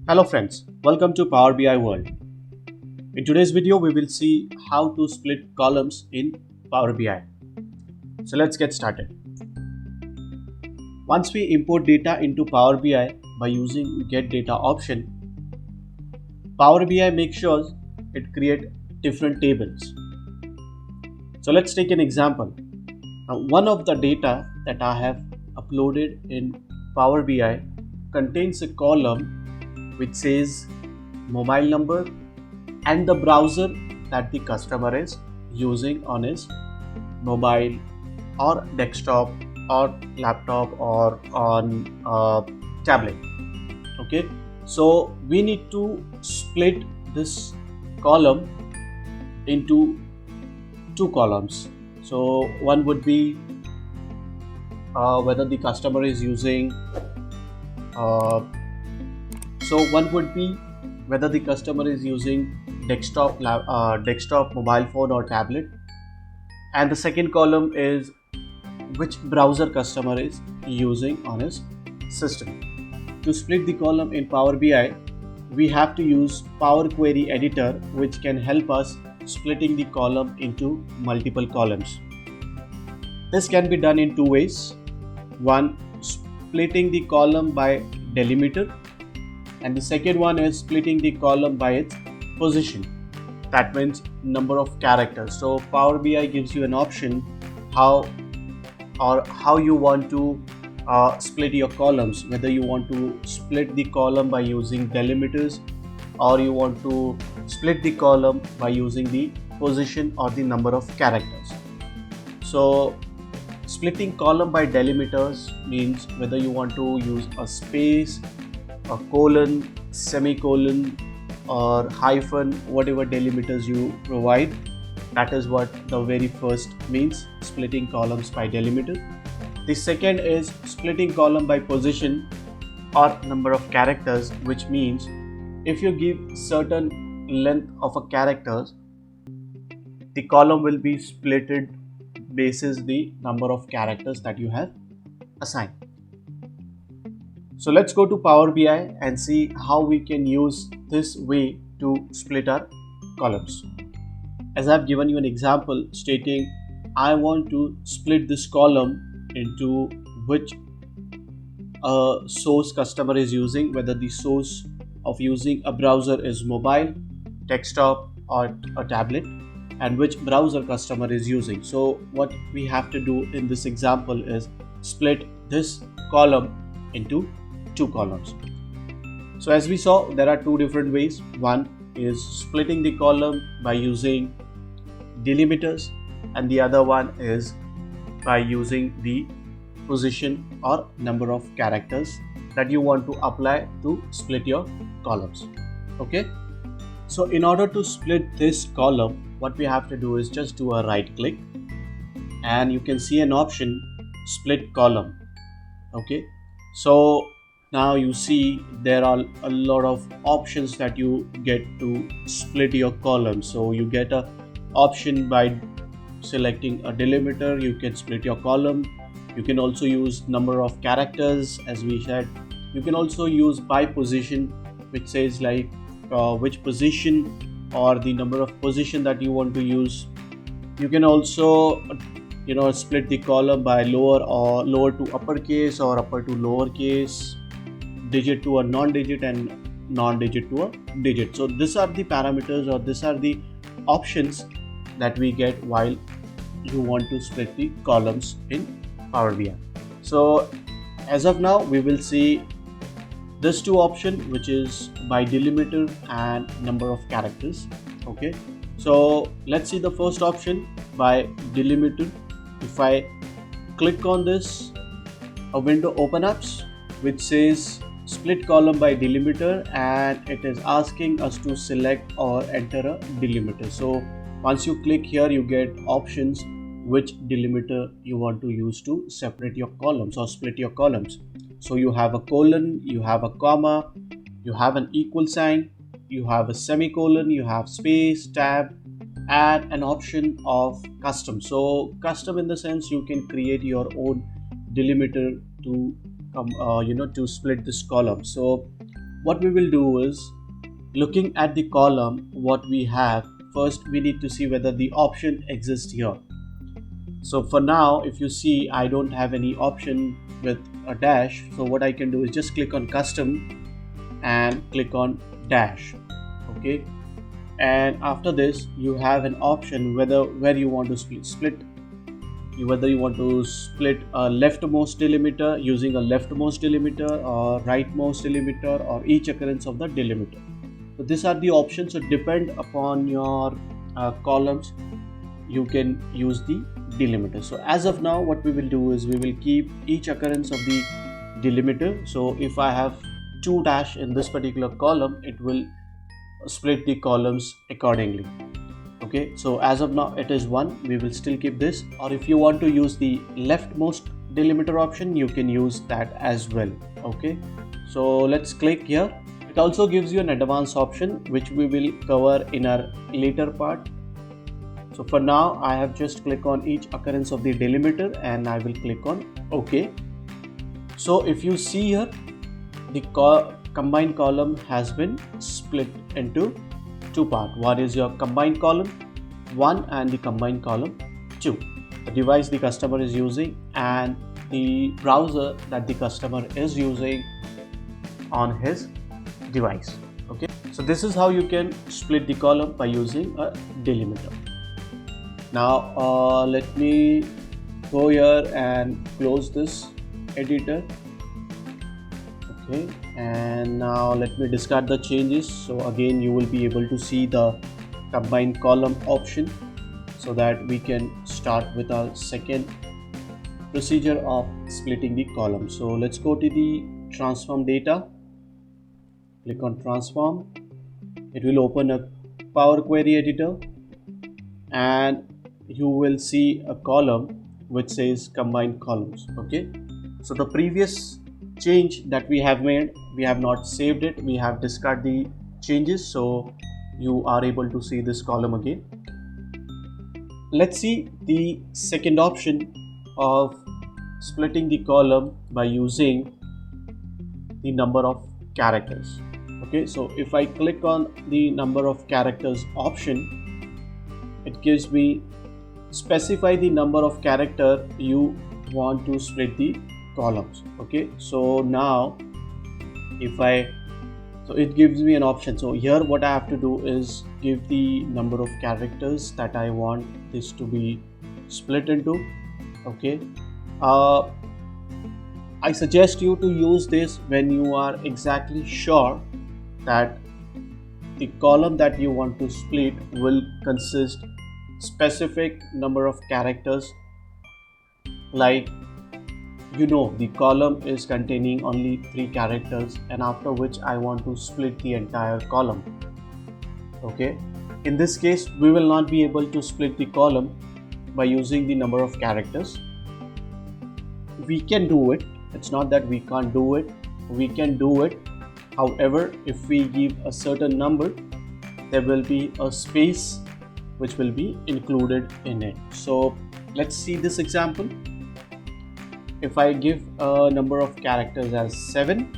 Hello friends, welcome to Power BI World. In today's video, we will see how to split columns in Power BI. So let's get started. Once we import data into Power BI by using Get Data option, Power BI makes sure it creates different tables. So let's take an example. Now, one of the data that I have uploaded in Power BI contains a column which says mobile number and the browser that the customer is using on his mobile or desktop or laptop or on tablet. Okay, so we need to split this column into two columns. So one would be whether the customer is using uh, one would be whether the customer is using desktop mobile phone or tablet, and the second column is which browser customer is using on his system. To split the column in Power BI, we have to use Power Query Editor, which can help us splitting the column into multiple columns. This can be done in two ways. One, splitting the column by delimiter, and the second one is splitting the column by its position. That means number of characters. So Power BI gives you an option how you want to split your columns, whether you want to split the column by using delimiters or you want to split the column by using the position or the number of characters. So splitting column by delimiters means whether you want to use a space, a colon, semicolon or hyphen, whatever delimiters you provide. That is what the very first means, splitting columns by delimiter. The second is splitting column by position or number of characters, which means if you give certain length of a characters, the column will be splitted basis the number of characters that you have assigned. So let's go to Power BI and see how we can use this way to split our columns. As I've given you an example stating I want to split this column into which source customer is using, whether the source of using a browser is mobile, desktop or a tablet, and which browser customer is using. So what we have to do in this example is split this column into two columns. So as we saw, there are two different ways. One is splitting the column by using delimiters, and the other one is by using the position or number of characters that you want to apply to split your columns. Okay, so in order to split this column, what we have to do is just do a right click and you can see an option, split column. Okay, so now you see there are a lot of options that you get to split your column. So you get a option by selecting a delimiter, you can split your column. You can also use number of characters, as we said. You can also use by position, which says like which position or the number of position that you want to use. You can also split the column by lower to uppercase or upper to lowercase, digit to a non-digit and non-digit to a digit. So these are the parameters or these are the options that we get while you want to split the columns in Power BI. So as of now, we will see this two option, which is by delimiter and number of characters. Okay, so let's see the first option by delimiter. If I click on this, a window opens up which says split column by delimiter, and it is asking us to select or enter a delimiter. So once you click here, you get options which delimiter you want to use to separate your columns or split your columns. So you have a colon, you have a comma, you have an equal sign, you have a semicolon, you have space, tab, and an option of custom. So custom in the sense you can create your own delimiter to to split this column. So what we will do is, looking at the column what we have, first we need to see whether the option exists here. So for now, if you see, I don't have any option with a dash. So what I can do is just click on custom and click on dash. Okay, and after this you have an option where you want to split, whether you want to split a leftmost delimiter using a leftmost delimiter or rightmost delimiter or each occurrence of the delimiter. So these are the options. So depend upon your columns, you can use the delimiter. So as of now, what we will do is we will keep each occurrence of the delimiter. So if I have 2 dash in this particular column, it will split the columns accordingly. Okay, so as of now it is 1, we will still keep this, or if you want to use the leftmost delimiter option, you can use that as well. Okay, so let's click here. It also gives you an advanced option which we will cover in our later part. So for now, I have just clicked on each occurrence of the delimiter and I will click on OK. So if you see here, the combined column has been split into 2 parts. One is your combined column 1 and the combined column 2. The device the customer is using and the browser that the customer is using on his device. Okay, so this is how you can split the column by using a delimiter. Now let me go here and close this editor. Okay, and now let me discard the changes. So again, you will be able to see the combined column option, so that we can start with our second procedure of splitting the column. So let's go to the transform data, click on transform. It will open a Power Query editor and you will see a column which says combined columns. Okay, so the previous change that we have made, we have not saved it, we have discarded the changes, so you are able to see this column again. Let's see the second option of splitting the column by using the number of characters. Okay, so if I click on the number of characters option, it gives me specify the number of character you want to split the columns. Okay, so now so it gives me an option. So here what I have to do is give the number of characters that I want this to be split into. Okay, I suggest you to use this when you are exactly sure that the column that you want to split will consist specific number of characters, like the column is containing only 3 characters, and after which I want to split the entire column. Okay, in this case we will not be able to split the column by using the number of characters. We can do it, it's not that we can't do it, we can do it. However, if we give a certain number, there will be a space which will be included in it. So let's see this example. If I give a number of characters as 7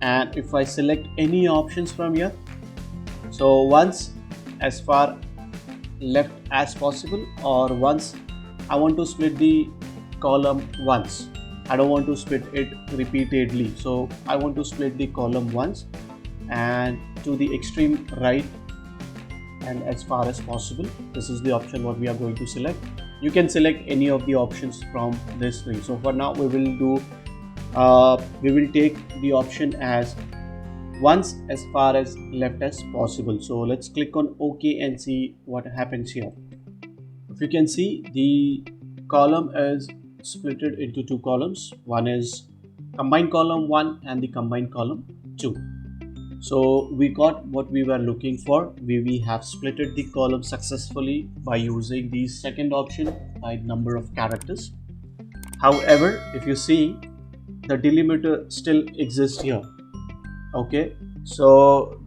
and if I select any options from here, so once as far left as possible, or once I want to split the column once, I don't want to split it repeatedly, so I want to split the column once and to the extreme right and as far as possible. This is the option what we are going to select. You can select any of the options from this thing. So for now we will take the option as once as far as left as possible. So let's click on OK and see what happens here. If you can see, the column is splitted into 2 columns. One is combined column 1 and the combined column 2. So we got what we were looking for. We have splitted the column successfully by using the second option by number of characters. However, if you see, the delimiter still exists here. Okay, so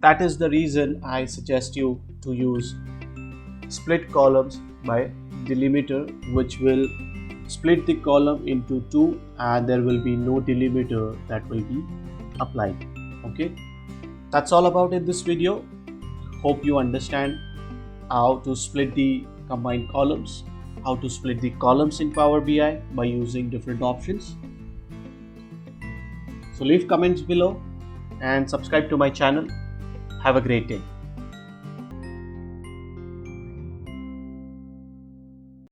that is the reason I suggest you to use split columns by delimiter, which will split the column into 2 and there will be no delimiter that will be applied. Okay, that's all about it this video. Hope you understand how to split the combined columns, how to split the columns in Power BI by using different options. So leave comments below and subscribe to my channel. Have a great day.